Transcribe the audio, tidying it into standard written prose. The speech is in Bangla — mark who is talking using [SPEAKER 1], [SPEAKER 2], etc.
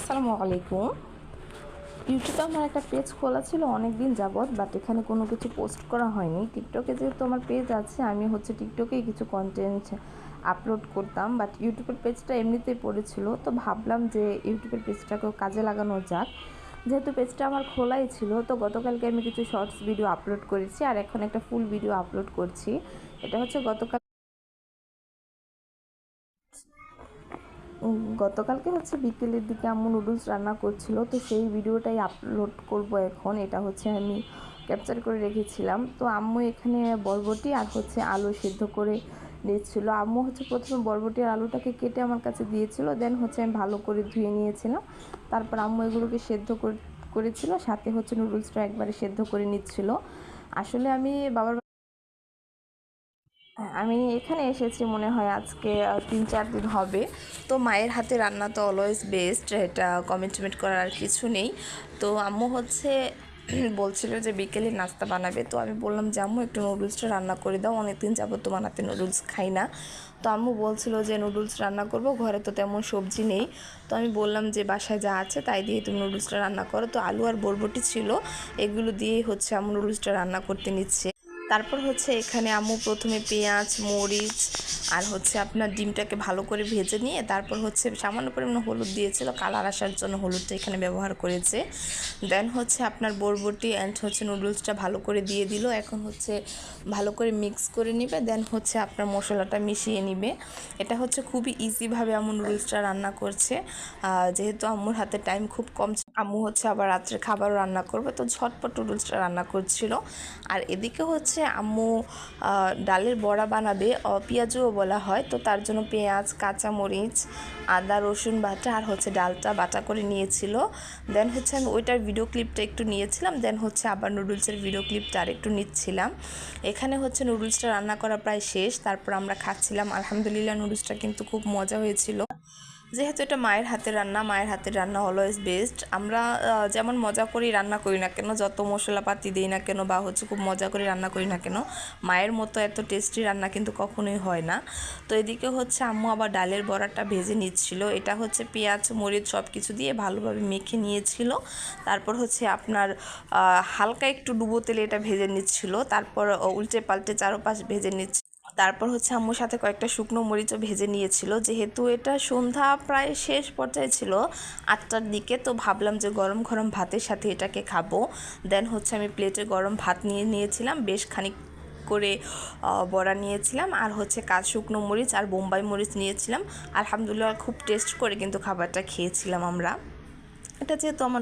[SPEAKER 1] আসসালামু আলাইকুম। ইউটিউবে আমার একটা পেজ খোলা ছিল অনেক দিন যাবৎ, বাট এখানে কোনো কিছু পোস্ট করা হয়নি। টিকটকে যেহেতু আমার পেজ আছে, আমি টিকটকেই কিছু কন্টেন্ট আপলোড করতাম, বাট ইউটিউবের পেজটা এমনিতেই পড়েছিল। তো ভাবলাম যে ইউটিউবের পেজটাকেও কাজে লাগানো যাক। যেহেতু পেজটা আমার খোলাই ছিল, তো গতকালকে আমি কিছু শর্টস ভিডিও আপলোড করেছি, আর এখন একটা ফুল ভিডিও আপলোড করছি। এটা গতকালকে বিকেলের দিকে আম্মু নুডলস রান্না করছিল, তো সেই ভিডিওটাই আপলোড করব এখন। এটা আমি ক্যাপচার করে রেখেছিলাম। তো আম্মু এখানে বরবটি আর আলু সিদ্ধ করে নিচ্ছিল। আম্মু প্রথমে বরবটি আর আলুটাকে কেটে আমার কাছে দিয়েছিল, দেন আমি ভালো করে ধুয়ে নিয়েছিলাম। তারপর আম্মু এগুলোকে সেদ্ধ করেছিল, সাথে নুডলসটা একবারে সেদ্ধ করে নিচ্ছিল। আসলে আমি এখানে এসেছি মনে হয় আজকে 3-4 দিন হবে। তো মায়ের হাতে রান্না তো অলওয়েজ বেস্ট, এটা কমিটমেন্ট করার আর কিছু নেই। তো আম্মু বলছিল যে বিকেলে নাস্তা বানাবে, তো আমি বললাম যে আম্মু একটু নুডলসটা রান্না করে দাও, অনেকদিন যাবত তো বানাতে নুডলস খাই না। তো আম্মু বলছিল যে নুডলস রান্না করব, ঘরে তো তেমন সবজি নেই। তো আমি বললাম যে বাসায় যা আছে তাই দিয়ে তুমি নুডলসটা রান্না করো। তো আলু আর বরবটি ছিল, এগুলো দিয়েই আম্মু নুডলসটা রান্না করতে নিচ্ছে। তারপর এখানে আম্মু প্রথমে পেঁয়াজ, মরিচ আর আপনার ডিমটাকে ভালো করে ভেজে নিয়ে তারপর সামান্য পরিমাণে হলুদ দিয়েছিল, কালার আসার জন্য হলুদটা এখানে ব্যবহার করেছে। দেন আপনার বরবটি অ্যান্ড নুডলসটা ভালো করে দিয়ে দিল। এখন ভালো করে মিক্স করে নেবে, দেন আপনার মশলাটা মিশিয়ে নিবে। এটা খুবই ইজিভাবে আম্মু নুডলসটা রান্না করছে। যেহেতু আম্মুর হাতে টাইম খুব কম, আম্মু আবার রাত্রে খাবারও রান্না করবে, তো ঝটপট নুডলসটা রান্না করছিল। আর এদিকে আম্মু ডালের বড়া বানাবে, পেঁয়াজও বলা হয়। তো তার জন্য পেঁয়াজ, কাঁচামরিচ, আদা, রসুন বাটা আর ডালটা বাটা করে নিয়েছিল। দেন আমি ওইটার ভিডিও ক্লিপটা একটু নিয়েছিলাম, দেন আবার নুডলসের ভিডিও ক্লিপটা আর একটু নিচ্ছিলাম। এখানে নুডলসটা রান্না করা প্রায় শেষ, তারপর আমরা খাচ্ছিলাম। আলহামদুলিল্লাহ, নুডলসটা কিন্তু খুব মজা হয়েছিল। যেহেতু এটা মায়ের হাতের রান্না অলওয়েজ বেস্ট। আমরা যেমন মজা করি রান্না করি না কেন, যত মশলাপাতি দিই না কেন বা খুব মজা করে রান্না করি না কেন, মায়ের মতো এত টেস্টি রান্না কিন্তু কখনোই হয় না। তো এদিকে আম্মু আবার ডালের বড়াটা ভেজে নিচ্ছিল। এটা পেঁয়াজ, মরিচ সব কিছু দিয়ে ভালোভাবে মেখে নিয়েছিল। তারপর আপনার হালকা একটু ডুবো তেলে এটা ভেজে নিচ্ছিল। তারপর উল্টে পাল্টে চারোপাশ ভেজে নিচ্ছে। তারপর আম্মুর সাথে কয়েকটা শুকনো মরিচও ভেজে নিয়েছিল। যেহেতু এটা সন্ধ্যা প্রায় শেষ পর্যায়ে ছিল, 8টার দিকে, তো ভাবলাম যে গরম গরম ভাতের সাথে এটাকে খাবো। দেন আমি প্লেটে গরম ভাত নিয়েছিলাম, বেশ খানিক করে বড়া নিয়েছিলাম, আর শুকনো মরিচ আর বোম্বাই মরিচ নিয়েছিলাম। আলহামদুলিল্লাহ, খুব টেস্ট করে কিন্তু খাবারটা খেয়েছিলাম আমরা। এটা যেহেতু আমার